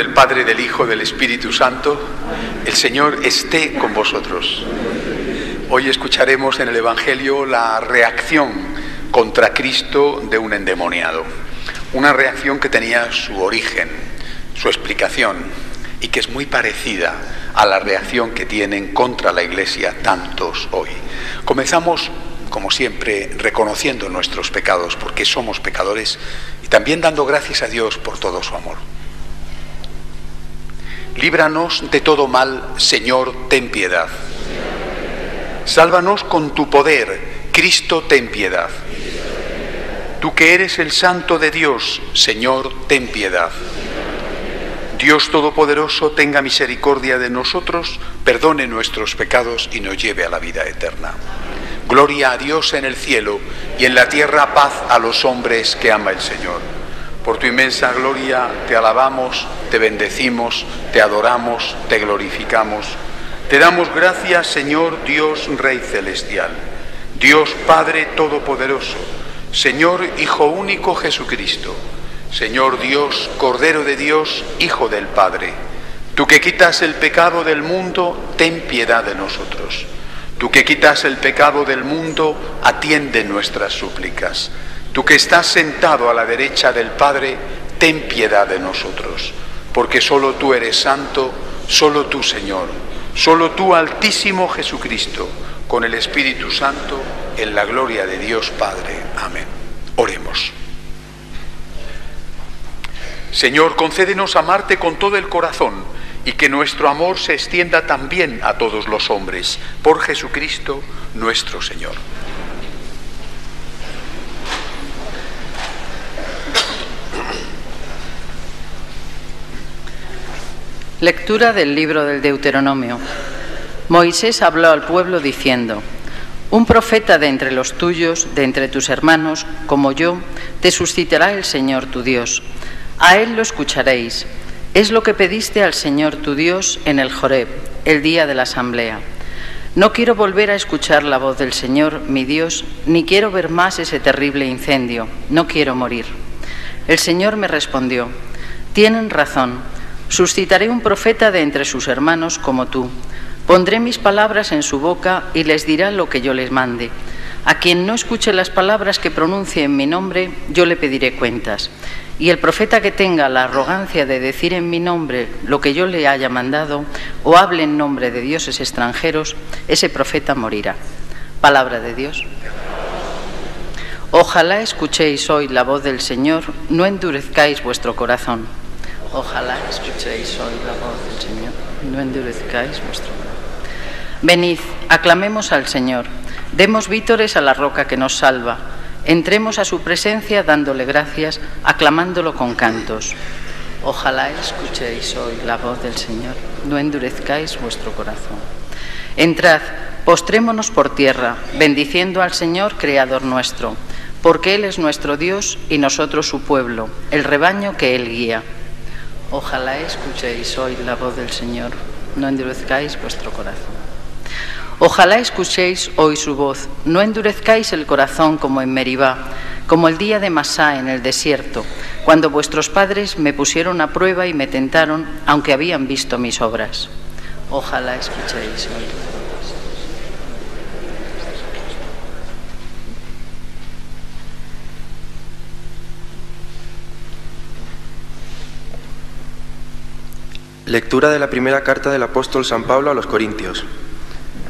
del Padre, del Hijo, del Espíritu Santo, el Señor esté con vosotros. Hoy escucharemos en el Evangelio la reacción contra Cristo de un endemoniado. Una reacción que tenía su origen, su explicación, y que es muy parecida a la reacción que tienen contra la Iglesia tantos hoy. Comenzamos, como siempre, reconociendo nuestros pecados, porque somos pecadores, y también dando gracias a Dios por todo su amor. Líbranos de todo mal, Señor, ten piedad. Sálvanos con tu poder, Cristo, ten piedad. Tú que eres el Santo de Dios, Señor, ten piedad. Dios Todopoderoso, tenga misericordia de nosotros, perdone nuestros pecados y nos lleve a la vida eterna. Gloria a Dios en el cielo y en la tierra paz a los hombres que ama el Señor. Por tu inmensa gloria te alabamos, te bendecimos, te adoramos, te glorificamos. Te damos gracias, Señor Dios Rey Celestial, Dios Padre Todopoderoso, Señor Hijo único Jesucristo, Señor Dios, Cordero de Dios, Hijo del Padre. Tú que quitas el pecado del mundo, ten piedad de nosotros. Tú que quitas el pecado del mundo, atiende nuestras súplicas. Tú que estás sentado a la derecha del Padre, ten piedad de nosotros. Porque solo tú eres santo, solo tú, Señor, solo tú, Altísimo Jesucristo, con el Espíritu Santo, en la gloria de Dios Padre. Amén. Oremos. Señor, concédenos amarte con todo el corazón y que nuestro amor se extienda también a todos los hombres, por Jesucristo nuestro Señor. Lectura del libro del Deuteronomio. Moisés habló al pueblo diciendo: un profeta de entre los tuyos, de entre tus hermanos, como yo, te suscitará el Señor tu Dios. A él lo escucharéis. Es lo que pediste al Señor tu Dios en el Joreb, el día de la asamblea. No quiero volver a escuchar la voz del Señor, mi Dios, ni quiero ver más ese terrible incendio. No quiero morir. El Señor me respondió: tienen razón. Suscitaré un profeta de entre sus hermanos como tú. Pondré mis palabras en su boca y les dirá lo que yo les mande. A quien no escuche las palabras que pronuncie en mi nombre, yo le pediré cuentas. Y el profeta que tenga la arrogancia de decir en mi nombre lo que yo le haya mandado, o hable en nombre de dioses extranjeros, ese profeta morirá. Palabra de Dios. Ojalá escuchéis hoy la voz del Señor, no endurezcáis vuestro corazón. Ojalá escuchéis hoy la voz del Señor, no endurezcáis vuestro corazón. Venid, aclamemos al Señor, demos vítores a la roca que nos salva, entremos a su presencia dándole gracias, aclamándolo con cantos. Ojalá escuchéis hoy la voz del Señor, no endurezcáis vuestro corazón. Entrad, postrémonos por tierra, bendiciendo al Señor, Creador nuestro, porque Él es nuestro Dios y nosotros su pueblo, el rebaño que Él guía. Ojalá escuchéis hoy la voz del Señor, no endurezcáis vuestro corazón. Ojalá escuchéis hoy su voz, no endurezcáis el corazón como en Meribá, como el día de Masá en el desierto, cuando vuestros padres me pusieron a prueba y me tentaron, aunque habían visto mis obras. Ojalá escuchéis hoy. Lectura de la primera carta del apóstol San Pablo a los Corintios.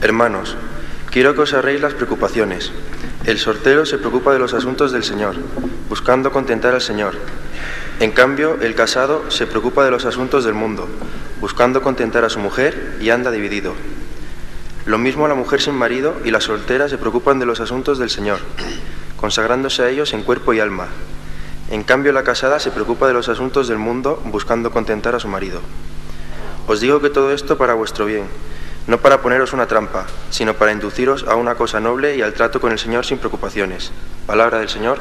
Hermanos, quiero que os ahorréis las preocupaciones. El soltero se preocupa de los asuntos del Señor, buscando contentar al Señor. En cambio, el casado se preocupa de los asuntos del mundo, buscando contentar a su mujer, y anda dividido. Lo mismo la mujer sin marido y la soltera se preocupan de los asuntos del Señor, consagrándose a ellos en cuerpo y alma. En cambio, la casada se preocupa de los asuntos del mundo, buscando contentar a su marido. Os digo que todo esto para vuestro bien, no para poneros una trampa, sino para induciros a una cosa noble y al trato con el Señor sin preocupaciones. Palabra del Señor.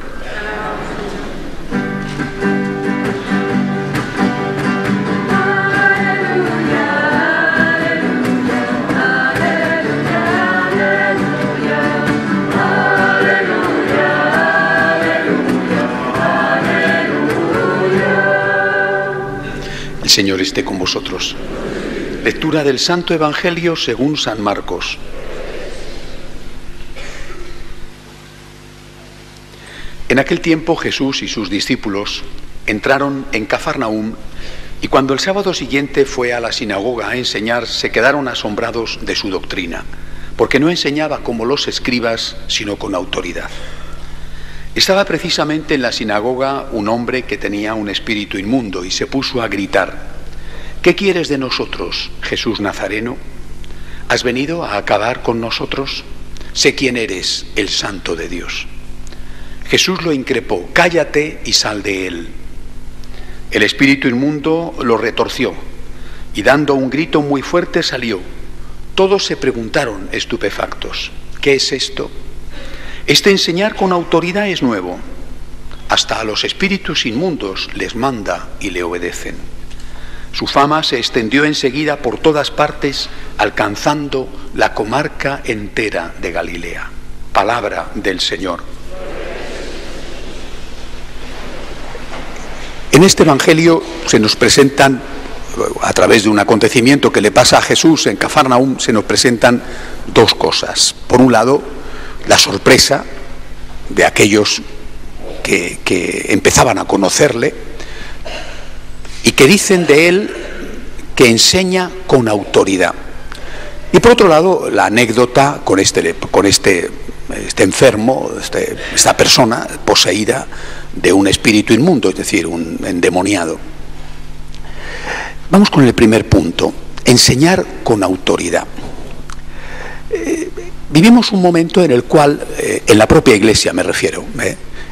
El Señor esté con vosotros. Lectura del Santo Evangelio según San Marcos. En aquel tiempo Jesús y sus discípulos entraron en Cafarnaúm, y cuando el sábado siguiente fue a la sinagoga a enseñar, se quedaron asombrados de su doctrina, porque no enseñaba como los escribas, sino con autoridad. Estaba precisamente en la sinagoga un hombre que tenía un espíritu inmundo y se puso a gritar: ¿qué quieres de nosotros, Jesús Nazareno? ¿Has venido a acabar con nosotros? Sé quién eres, el Santo de Dios. Jesús lo increpó: cállate y sal de él. El espíritu inmundo lo retorció y dando un grito muy fuerte salió. Todos se preguntaron estupefactos: ¿qué es esto? Este enseñar con autoridad es nuevo. Hasta a los espíritus inmundos les manda y le obedecen. Su fama se extendió enseguida por todas partes, alcanzando la comarca entera de Galilea. Palabra del Señor. En este Evangelio se nos presentan, a través de un acontecimiento que le pasa a Jesús en Cafarnaúm, se nos presentan dos cosas. Por un lado, la sorpresa de aquellos que empezaban a conocerle y que dicen de él que enseña con autoridad. Y por otro lado, la anécdota con este enfermo, esta persona poseída de un espíritu inmundo, es decir, un endemoniado. Vamos con el primer punto: enseñar con autoridad. Vivimos un momento en el cual, en la propia Iglesia me refiero,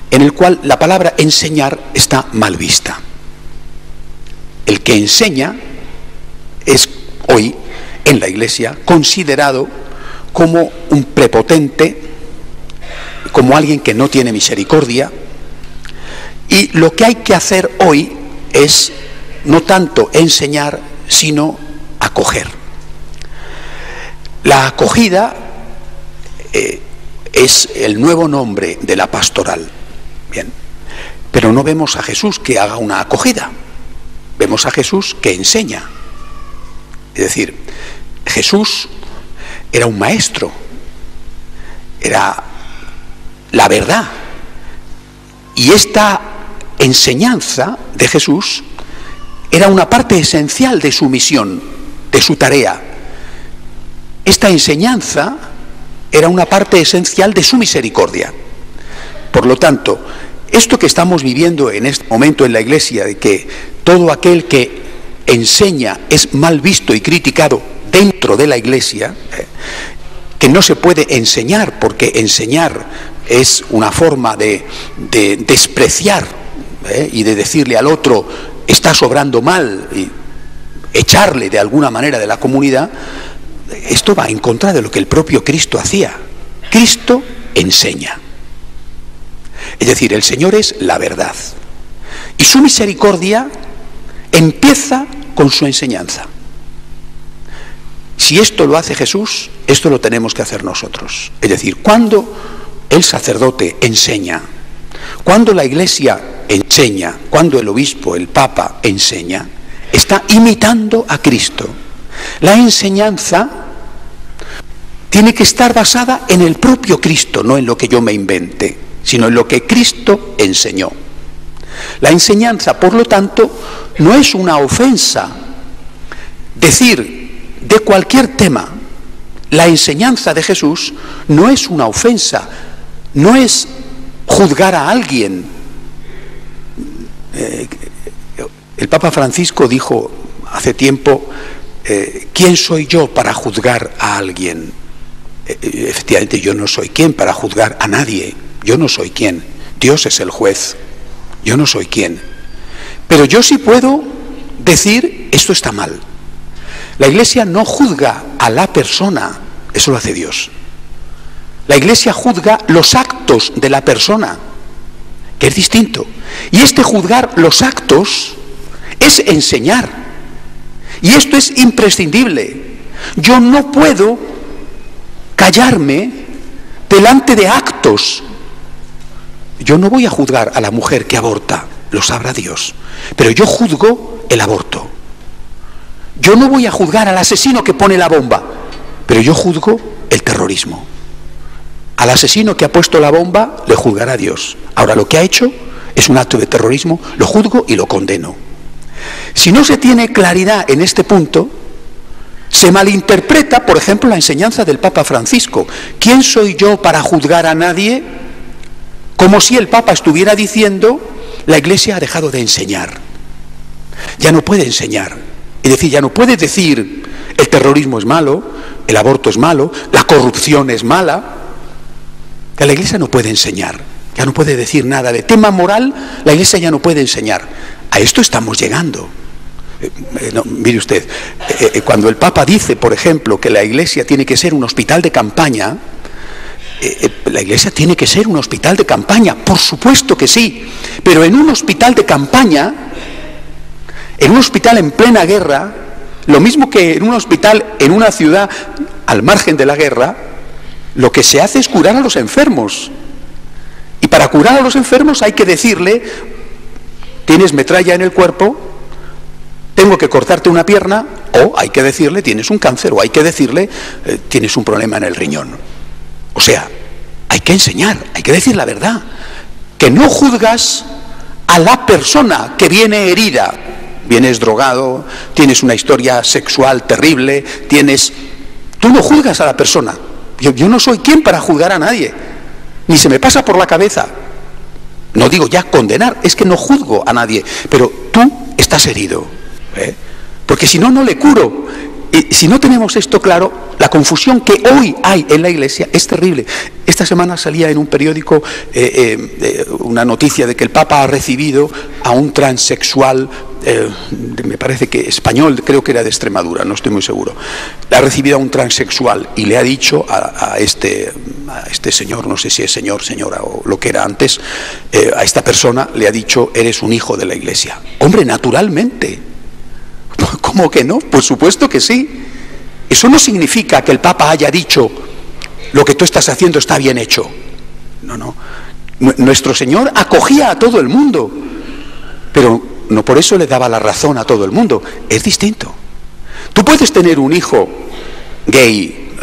en el cual la palabra enseñar está mal vista. El que enseña es hoy en la Iglesia considerado como un prepotente, como alguien que no tiene misericordia, y lo que hay que hacer hoy es no tanto enseñar, sino acoger. La acogida es el nuevo nombre de la pastoral. Bien, pero no vemos a Jesús que haga una acogida, vemos a Jesús que enseña. Es decir, Jesús era un maestro, era la verdad, y esta enseñanza de Jesús era una parte esencial de su misión, de su tarea. Esta enseñanza era una parte esencial de su misericordia. Por lo tanto, esto que estamos viviendo en este momento en la Iglesia, de que todo aquel que enseña es mal visto y criticado dentro de la Iglesia, que no se puede enseñar, porque enseñar es una forma de despreciar y de decirle al otro: estás obrando mal, y echarle de alguna manera de la comunidad. Esto va en contra de lo que el propio Cristo hacía. Cristo enseña. Es decir, el Señor es la verdad. Y su misericordia empieza con su enseñanza. Si esto lo hace Jesús, esto lo tenemos que hacer nosotros. Es decir, cuando el sacerdote enseña, cuando la Iglesia enseña, cuando el obispo, el Papa enseña, está imitando a Cristo. La enseñanza tiene que estar basada en el propio Cristo, no en lo que yo me invente, sino en lo que Cristo enseñó. La enseñanza, por lo tanto, no es una ofensa. Decir de cualquier tema la enseñanza de Jesús no es una ofensa, no es juzgar a alguien. El Papa Francisco dijo hace tiempo: ¿quién soy yo para juzgar a alguien? Efectivamente, yo no soy quien para juzgar a nadie. Yo no soy quien. Dios es el juez. Yo no soy quien. Pero yo sí puedo decir: esto está mal. La Iglesia no juzga a la persona, eso lo hace Dios. La Iglesia juzga los actos de la persona, que es distinto. Y este juzgar los actos es enseñar. Y esto es imprescindible. Yo no puedo callarme delante de actos. Yo no voy a juzgar a la mujer que aborta, lo sabrá Dios. Pero yo juzgo el aborto. Yo no voy a juzgar al asesino que pone la bomba, pero yo juzgo el terrorismo. Al asesino que ha puesto la bomba le juzgará Dios. Ahora, lo que ha hecho es un acto de terrorismo, lo juzgo y lo condeno. Si no se tiene claridad en este punto, se malinterpreta, por ejemplo, la enseñanza del Papa Francisco. ¿Quién soy yo para juzgar a nadie? Como si el Papa estuviera diciendo, la Iglesia ha dejado de enseñar. Ya no puede enseñar. Es decir, ya no puede decir, el terrorismo es malo, el aborto es malo, la corrupción es mala. Que la Iglesia no puede enseñar. Ya no puede decir nada de tema moral, la Iglesia ya no puede enseñar. A esto estamos llegando. No, mire usted, cuando el Papa dice, por ejemplo, que la Iglesia tiene que ser un hospital de campaña, la Iglesia tiene que ser un hospital de campaña, por supuesto que sí, pero en un hospital de campaña, en un hospital en plena guerra, lo mismo que en un hospital en una ciudad al margen de la guerra, lo que se hace es curar a los enfermos. Y para curar a los enfermos hay que decirle, tienes metralla en el cuerpo, tengo que cortarte una pierna, o hay que decirle, tienes un cáncer, o hay que decirle, tienes un problema en el riñón. O sea, hay que enseñar, hay que decir la verdad, que no juzgas a la persona que viene herida, vienes drogado, tienes una historia sexual terrible, tú no juzgas a la persona. Yo no soy quien para juzgar a nadie, ni se me pasa por la cabeza. No digo ya condenar, es que no juzgo a nadie, pero tú estás herido, porque si no, no le curo. Y si no tenemos esto claro, la confusión que hoy hay en la Iglesia es terrible. Esta semana salía en un periódico una noticia de que el Papa ha recibido a un transexual, me parece que español, creo que era de Extremadura, no estoy muy seguro. Ha recibido a un transexual y le ha dicho a este señor, no sé si es señor, señora o lo que era antes, a esta persona le ha dicho, eres un hijo de la Iglesia. Hombre, naturalmente. ¿Cómo que no? Por supuesto que sí. Eso no significa que el Papa haya dicho, lo que tú estás haciendo está bien hecho. No. Nuestro Señor acogía a todo el mundo, pero no por eso le daba la razón a todo el mundo. Es distinto. Tú puedes tener un hijo gay.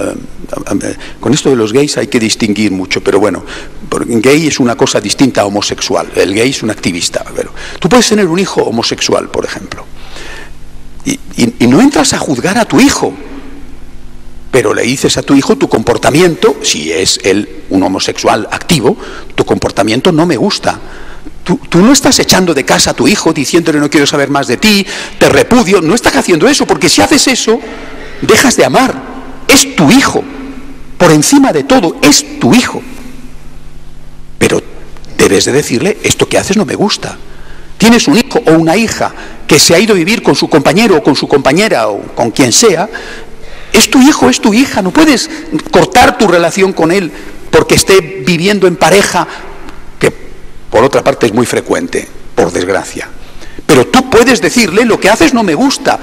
Con esto de los gays hay que distinguir mucho, pero bueno, gay es una cosa distinta a homosexual. El gay es un activista. Pero tú puedes tener un hijo homosexual, por ejemplo. Y no entras a juzgar a tu hijo, pero le dices a tu hijo, tu comportamiento, si es él un homosexual activo, tu comportamiento no me gusta. Tú no estás echando de casa a tu hijo diciéndole no quiero saber más de ti, te repudio. No estás haciendo eso, porque si haces eso, dejas de amar. Es tu hijo, por encima de todo, es tu hijo. Pero debes de decirle, esto que haces no me gusta. Tienes un hijo o una hija que se ha ido a vivir con su compañero o con su compañera o con quien sea, es tu hijo, es tu hija, no puedes cortar tu relación con él porque esté viviendo en pareja, que por otra parte es muy frecuente, por desgracia. Pero tú puedes decirle, lo que haces no me gusta.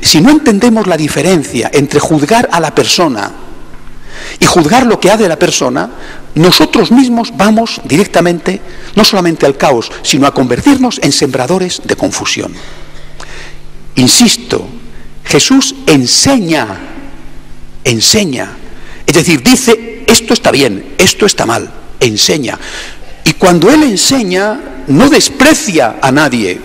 Si no entendemos la diferencia entre juzgar a la persona y juzgar lo que hace la persona, nosotros mismos vamos directamente, no solamente al caos, sino a convertirnos en sembradores de confusión. Insisto, Jesús enseña, es decir, dice, esto está bien, esto está mal, enseña. Y cuando Él enseña, no desprecia a nadie.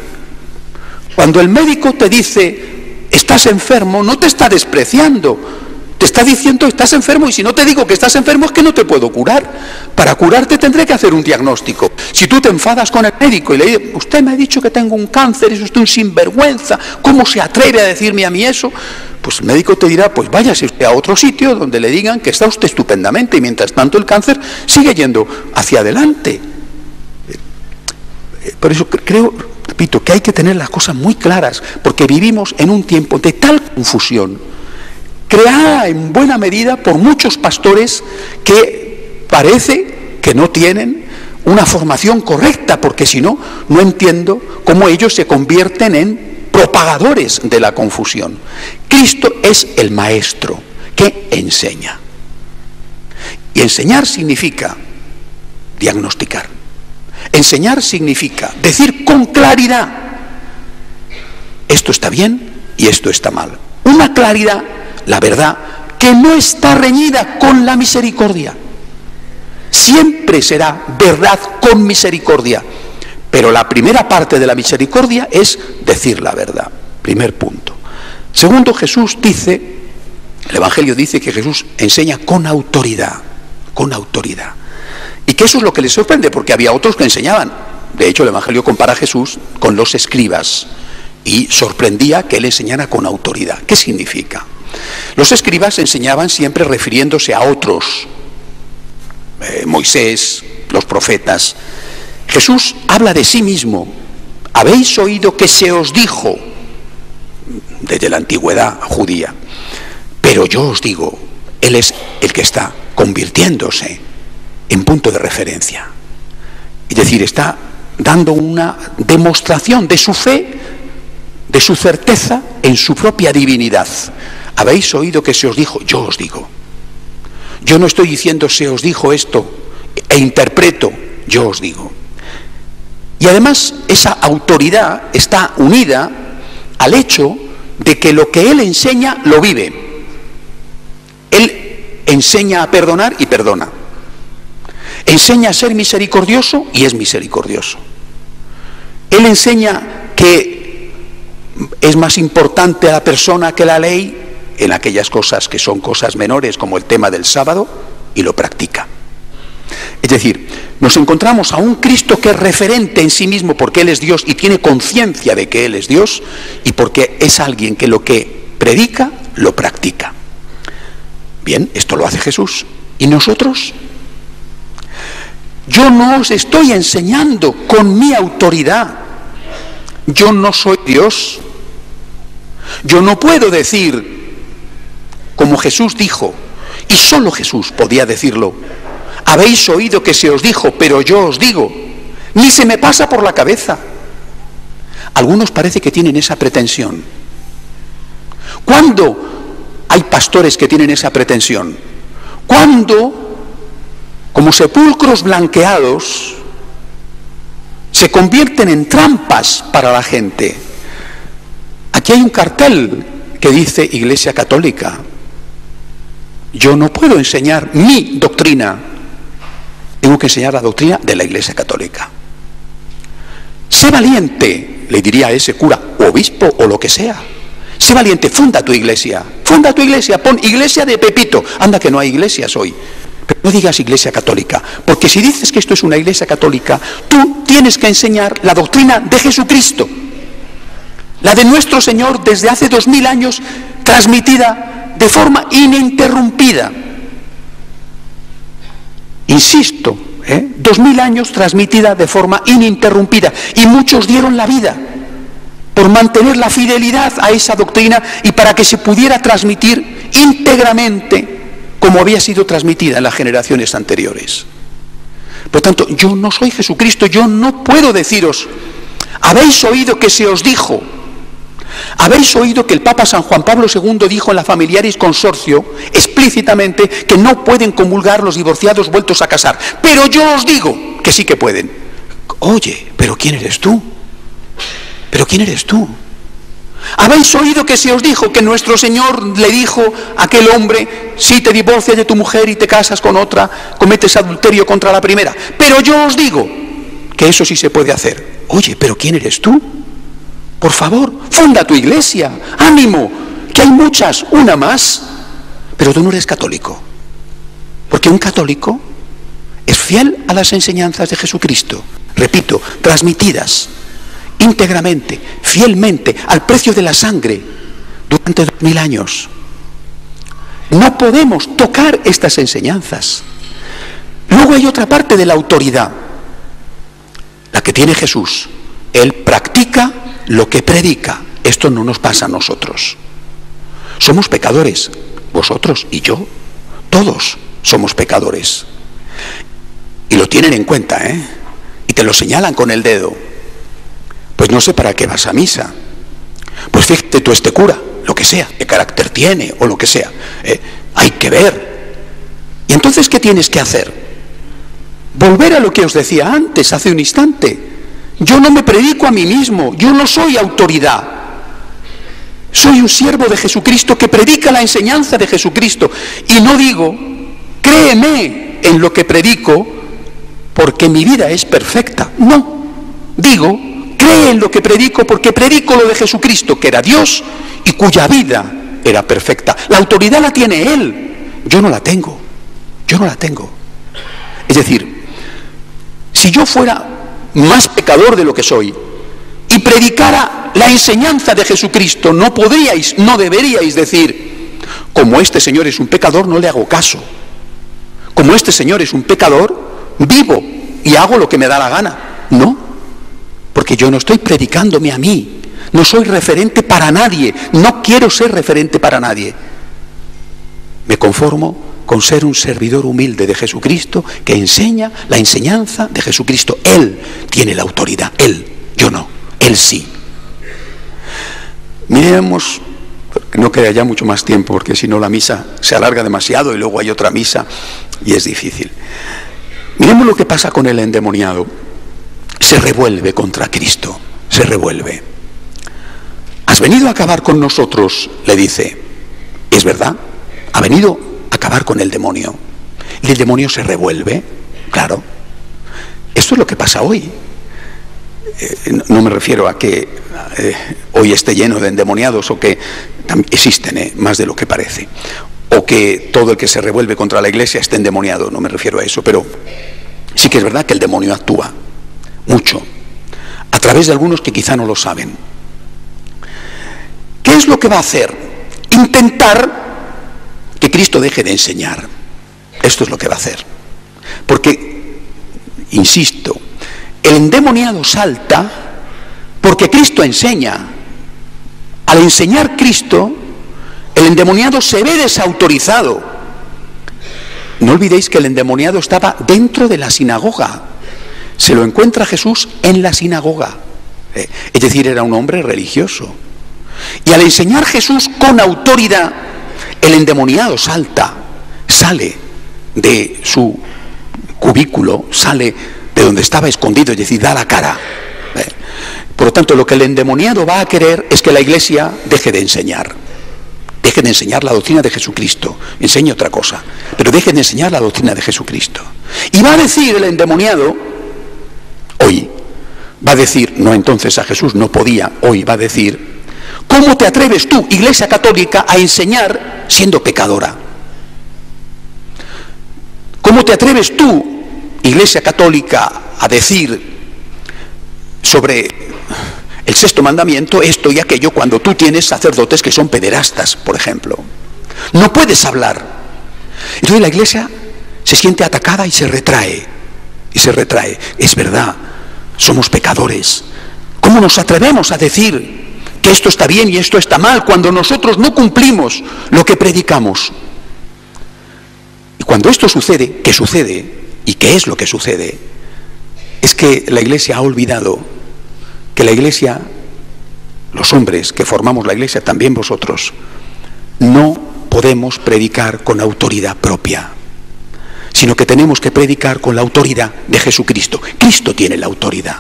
Cuando el médico te dice, estás enfermo, no te está despreciando. Te está diciendo, estás enfermo, y si no te digo que estás enfermo es que no te puedo curar. Para curarte tendré que hacer un diagnóstico. Si tú te enfadas con el médico y le dices, usted me ha dicho que tengo un cáncer, es usted un sinvergüenza, ¿cómo se atreve a decirme a mí eso? Pues el médico te dirá, pues váyase usted a otro sitio donde le digan que está usted estupendamente y mientras tanto el cáncer sigue yendo hacia adelante. Por eso creo, repito, que hay que tener las cosas muy claras, porque vivimos en un tiempo de tal confusión, creada en buena medida por muchos pastores que parece que no tienen una formación correcta, porque si no, no entiendo cómo ellos se convierten en propagadores de la confusión. Cristo es el maestro que enseña. Y enseñar significa diagnosticar. Enseñar significa decir con claridad, esto está bien y esto está mal. una claridad, la verdad, que no está reñida con la misericordia. Siempre será verdad con misericordia, pero la primera parte de la misericordia es decir la verdad. Primer punto. Segundo, Jesús dice, el Evangelio dice que Jesús enseña con autoridad, y que eso es lo que les sorprende, porque había otros que enseñaban. De hecho, el Evangelio compara a Jesús con los escribas y sorprendía que él enseñara con autoridad. ¿Qué significa? Los escribas enseñaban siempre refiriéndose a otros, Moisés, los profetas. Jesús habla de sí mismo. Habéis oído que se os dijo, desde la antigüedad judía, pero yo os digo, él es el que está convirtiéndose en punto de referencia. Es decir, está dando una demostración de su fe, de su certeza en su propia divinidad. Habéis oído que se os dijo, yo os digo. Yo no estoy diciendo se os dijo esto e interpreto, yo os digo. Y además esa autoridad está unida al hecho de que lo que él enseña lo vive. Él enseña a perdonar y perdona. Enseña a ser misericordioso y es misericordioso. Él enseña que es más importante a la persona que la ley en aquellas cosas que son cosas menores, como el tema del sábado, y lo practica. Es decir, nos encontramos a un Cristo que es referente en sí mismo porque Él es Dios y tiene conciencia de que Él es Dios, y porque es alguien que lo que predica, lo practica. Bien, esto lo hace Jesús. ¿Y nosotros? Yo no os estoy enseñando con mi autoridad. Yo no soy Dios. Yo no puedo decir, como Jesús dijo, y solo Jesús podía decirlo, habéis oído que se os dijo, pero yo os digo. Ni se me pasa por la cabeza. Algunos parece que tienen esa pretensión. ¿Cuándo hay pastores que tienen esa pretensión? Cuando, como sepulcros blanqueados, se convierten en trampas para la gente. Aquí hay un cartel que dice Iglesia Católica. Yo no puedo enseñar mi doctrina, tengo que enseñar la doctrina de la Iglesia Católica. Sé valiente, le diría a ese cura, o obispo, o lo que sea. Sé valiente, funda tu iglesia, pon iglesia de Pepito. Anda que no hay iglesias hoy. Pero no digas Iglesia Católica, porque si dices que esto es una Iglesia Católica, tú tienes que enseñar la doctrina de Jesucristo, la de nuestro Señor desde hace 2000 años, transmitida de forma ininterrumpida. Insisto, 2000 años transmitida de forma ininterrumpida, y muchos dieron la vida por mantener la fidelidad a esa doctrina y para que se pudiera transmitir íntegramente como había sido transmitida en las generaciones anteriores. Por tanto, yo no soy Jesucristo, yo no puedo deciros, habéis oído que se os dijo, habéis oído que el Papa San Juan Pablo II dijo en la Familiaris Consortio explícitamente que no pueden comulgar los divorciados vueltos a casar, pero yo os digo que sí que pueden. Oye, ¿pero quién eres tú? ¿Pero quién eres tú? Habéis oído que se os dijo que nuestro Señor le dijo a aquel hombre, si te divorcias de tu mujer y te casas con otra, cometes adulterio contra la primera. Pero yo os digo que eso sí se puede hacer. Oye, ¿pero quién eres tú? Por favor, funda tu iglesia, ánimo, que hay muchas, una más. Pero tú no eres católico, porque un católico es fiel a las enseñanzas de Jesucristo, repito, transmitidas íntegramente, fielmente, al precio de la sangre, durante 2000 años. No podemos tocar estas enseñanzas. Luego hay otra parte de la autoridad, la que tiene Jesús. Él practica lo que predica. Esto no nos pasa a nosotros. Somos pecadores, vosotros y yo, todos somos pecadores. Y lo tienen en cuenta, y te lo señalan con el dedo. Pues no sé para qué vas a misa. Pues fíjate tú, este cura, lo que sea, qué carácter tiene o lo que sea. Hay que ver. ¿Y entonces qué tienes que hacer? Volver a lo que os decía antes, hace un instante. Yo no me predico a mí mismo, yo no soy autoridad. Soy un siervo de Jesucristo que predica la enseñanza de Jesucristo. Y no digo, créeme en lo que predico porque mi vida es perfecta. No, digo, cree en lo que predico porque predico lo de Jesucristo, que era Dios y cuya vida era perfecta. La autoridad la tiene Él, yo no la tengo, yo no la tengo. Es decir, si yo fuera más pecador de lo que soy y predicara la enseñanza de Jesucristo, no podríais, no deberíais decir, como este señor es un pecador, no le hago caso. Como este señor es un pecador, vivo y hago lo que me da la gana. No, porque yo no estoy predicándome a mí, no soy referente para nadie, no quiero ser referente para nadie. Me conformo con ser un servidor humilde de Jesucristo que enseña la enseñanza de Jesucristo. Él tiene la autoridad, Él, yo no, Él sí. Miremos, no queda ya mucho más tiempo porque si no la misa se alarga demasiado y luego hay otra misa y es difícil. Miremos lo que pasa con el endemoniado. Se revuelve contra Cristo, se revuelve. ¿Has venido a acabar con nosotros?, le dice. Es verdad, ha venido a acabar con el demonio. Y el demonio se revuelve, claro. Esto es lo que pasa hoy. No me refiero a que hoy esté lleno de endemoniados o que existen más de lo que parece. O que todo el que se revuelve contra la Iglesia esté endemoniado, no me refiero a eso. Pero sí que es verdad que el demonio actúa mucho, a través de algunos que quizá no lo saben. ¿Qué es lo que va a hacer? Intentar que Cristo deje de enseñar. Esto es lo que va a hacer. Porque, insisto, el endemoniado salta porque Cristo enseña. Al enseñar Cristo, el endemoniado se ve desautorizado. No olvidéis que el endemoniado estaba dentro de la sinagoga. Se lo encuentra Jesús en la sinagoga. Es decir, era un hombre religioso. Y al enseñar Jesús con autoridad, el endemoniado salta, sale de su cubículo, sale de donde estaba escondido, es decir, da la cara. Por lo tanto, lo que el endemoniado va a querer es que la Iglesia deje de enseñar. Deje de enseñar la doctrina de Jesucristo. Enseñe otra cosa, pero deje de enseñar la doctrina de Jesucristo. Y va a decir el endemoniado, hoy, va a decir, no entonces a Jesús, no podía, hoy va a decir, ¿cómo te atreves tú, Iglesia Católica, a enseñar siendo pecadora? ¿Cómo te atreves tú, Iglesia Católica, a decir sobre el sexto mandamiento esto y aquello cuando tú tienes sacerdotes que son pederastas, por ejemplo? No puedes hablar. Entonces la Iglesia se siente atacada y se retrae. Y se retrae. Es verdad, somos pecadores. ¿Cómo nos atrevemos a decir que esto está bien y esto está mal cuando nosotros no cumplimos lo que predicamos? Y cuando esto sucede, ¿qué sucede? ¿Y qué es lo que sucede? Es que la Iglesia ha olvidado que la Iglesia, los hombres que formamos la Iglesia, también vosotros, no podemos predicar con autoridad propia, sino que tenemos que predicar con la autoridad de Jesucristo. Cristo tiene la autoridad.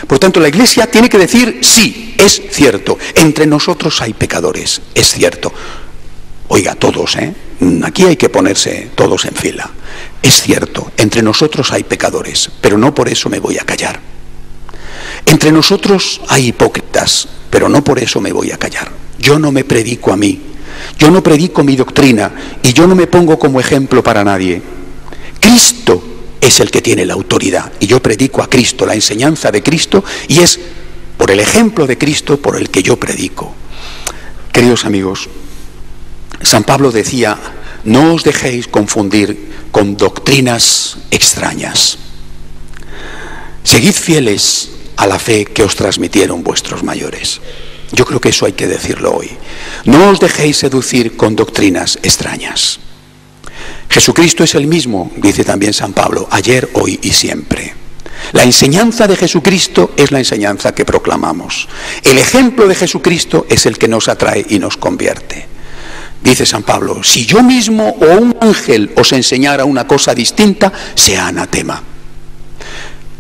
Por tanto, la Iglesia tiene que decir, sí, es cierto, entre nosotros hay pecadores, es cierto. Oiga, todos, aquí hay que ponerse todos en fila. Es cierto, entre nosotros hay pecadores, pero no por eso me voy a callar. Entre nosotros hay hipócritas, pero no por eso me voy a callar. Yo no me predico a mí, yo no predico mi doctrina y yo no me pongo como ejemplo para nadie. Cristo es el que tiene la autoridad y yo predico a Cristo, la enseñanza de Cristo, y es por el ejemplo de Cristo por el que yo predico. Queridos amigos, San Pablo decía, no os dejéis confundir con doctrinas extrañas. Seguid fieles a la fe que os transmitieron vuestros mayores. Yo creo que eso hay que decirlo hoy. No os dejéis seducir con doctrinas extrañas. Jesucristo es el mismo, dice también San Pablo, ayer, hoy y siempre. La enseñanza de Jesucristo es la enseñanza que proclamamos. El ejemplo de Jesucristo es el que nos atrae y nos convierte. Dice San Pablo, si yo mismo o un ángel os enseñara una cosa distinta, sea anatema.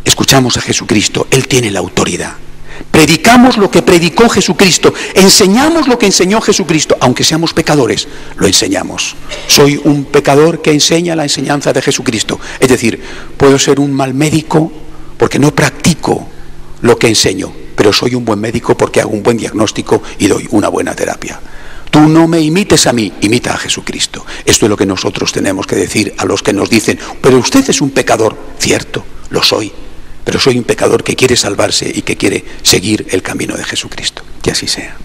Escuchamos a Jesucristo, Él tiene la autoridad. predicamos lo que predicó Jesucristo, enseñamos lo que enseñó Jesucristo, aunque seamos pecadores, lo enseñamos. Soy un pecador que enseña la enseñanza de Jesucristo. Es decir, puedo ser un mal médico porque no practico lo que enseño, pero soy un buen médico porque hago un buen diagnóstico y doy una buena terapia. Tú no me imites a mí, imita a Jesucristo. Esto es lo que nosotros tenemos que decir a los que nos dicen, pero usted es un pecador. Cierto, lo soy, pero soy un pecador que quiere salvarse y que quiere seguir el camino de Jesucristo. Que así sea.